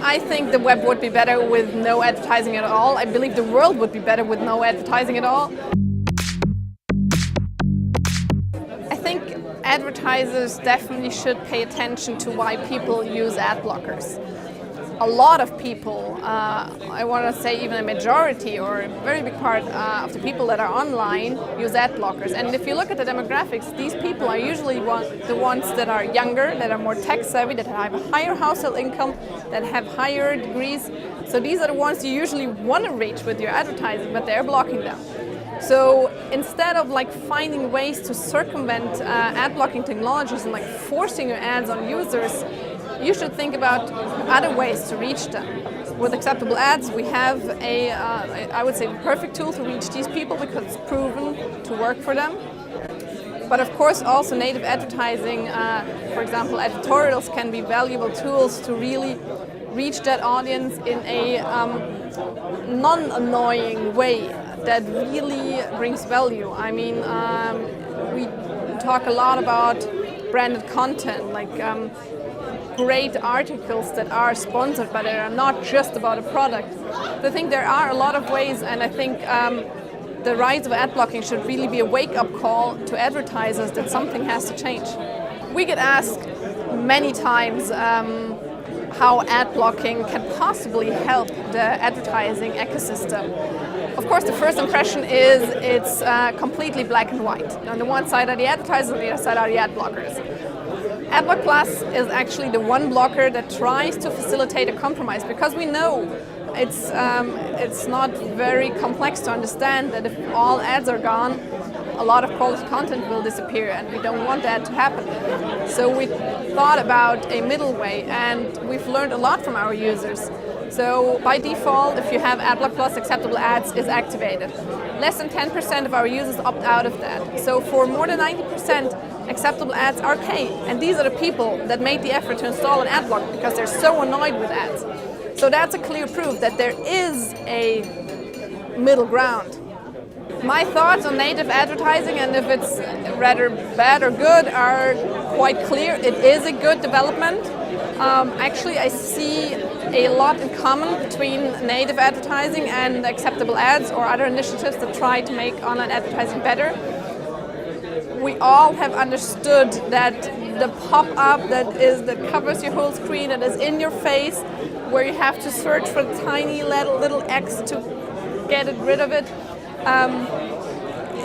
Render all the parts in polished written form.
I think the web would be better with no advertising at all. I believe the world would be better with no advertising at all. I think advertisers definitely should pay attention to why people use ad blockers. A lot of people, I want to say even a majority or a very big part of the people that are online use ad blockers. And if you look at the demographics, these people are usually the ones that are younger, that are more tech savvy, that have a higher household income, that have higher degrees. So these are the ones you usually want to reach with your advertising, but they're blocking them. So instead of finding ways to circumvent ad blocking technologies and forcing your ads on users, you should think about other ways to reach them. With acceptable ads, we have I would say, the perfect tool to reach these people because it's proven to work for them. But of course, also native advertising, for example, editorials can be valuable tools to really reach that audience in a non-annoying way that really brings value. I mean, we talk a lot about branded content, great articles that are sponsored, but they are not just about a product. So I think there are a lot of ways, and I think the rise of ad blocking should really be a wake-up call to advertisers that something has to change. We get asked many times how ad blocking can possibly help the advertising ecosystem. Of course, the first impression is it's completely black and white. On the one side are the advertisers, on the other side are the ad blockers. Adblock Plus is actually the one blocker that tries to facilitate a compromise, because we know it's not very complex to understand that if all ads are gone, a lot of quality content will disappear, and we don't want that to happen. So we thought about a middle way, and we've learned a lot from our users. So by default, if you have Adblock Plus, acceptable ads is activated. Less than 10% of our users opt out of that. So for more than 90%, acceptable ads are okay. And these are the people that made the effort to install an ad block because they're so annoyed with ads. So that's a clear proof that there is a middle ground. My thoughts on native advertising, and if it's rather bad or good, are quite clear. It is a good development. Actually, I see a lot in common between native advertising and acceptable ads or other initiatives that try to make online advertising better. We all have understood that the pop-up that covers your whole screen, that is in your face, where you have to search for the tiny little X to get rid of it,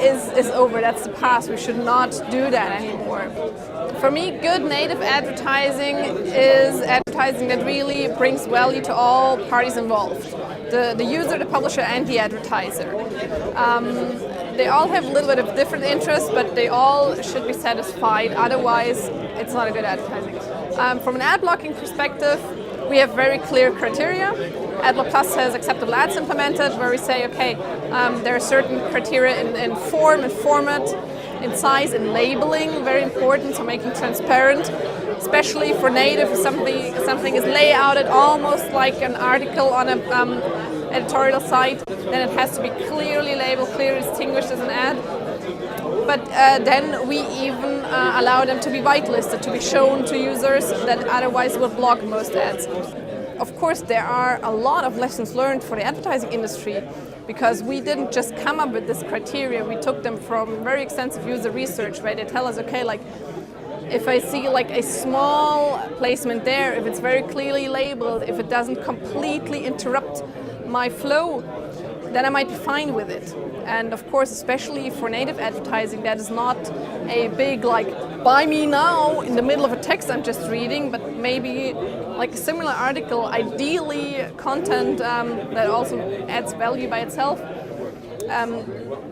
is over. That's the past. We should not do that anymore. For me, good native advertising is advertising that really brings value to all parties involved. The user, the publisher, and the advertiser. They all have a little bit of different interests, but they all should be satisfied. Otherwise, it's not a good advertising. From an ad blocking perspective, we have very clear criteria. Adblock Plus has acceptable ads implemented, where we say, okay, there are certain criteria in form and format, in size and labeling, very important, so making transparent, especially for native. If something is layouted almost like an article on an editorial site, then it has to be clearly labeled, clearly distinguished as an ad. But then we even allow them to be whitelisted, to be shown to users that otherwise would block most ads. Of course, there are a lot of lessons learned for the advertising industry, because we didn't just come up with this criteria. We took them from very extensive user research, where they tell us, okay, if I see a small placement there, if it's very clearly labeled, if it doesn't completely interrupt my flow, then I might be fine with it. And of course, especially for native advertising, that is not a big buy me now in the middle of a text I'm just reading, but maybe a similar article, ideally content that also adds value by itself.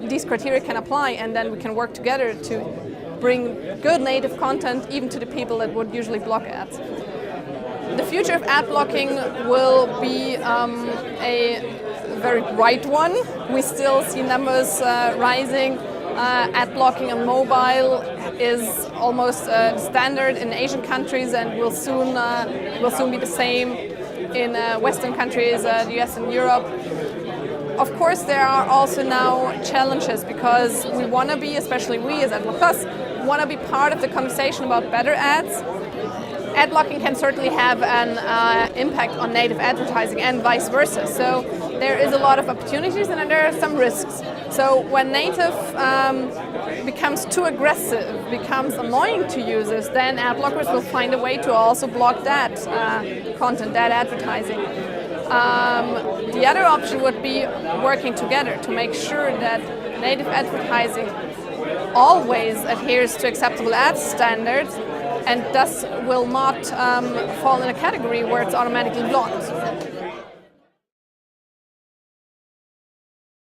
These criteria can apply, and then we can work together to bring good native content even to the people that would usually block ads. The future of ad blocking will be a very bright one. We still see numbers rising. Ad blocking on mobile is almost standard in Asian countries, and will soon be the same in Western countries, the US and Europe. Of course, there are also now challenges, because we want to be, especially we as Adblock Plus, want to be part of the conversation about better ads. ad blocking can certainly have an impact on native advertising and vice versa. So there is a lot of opportunities and there are some risks. So when native becomes too aggressive, becomes annoying to users, then ad blockers will find a way to also block that content, that advertising. The other option would be working together to make sure that native advertising always adheres to acceptable ad standards and thus will not fall in a category where it's automatically blocked.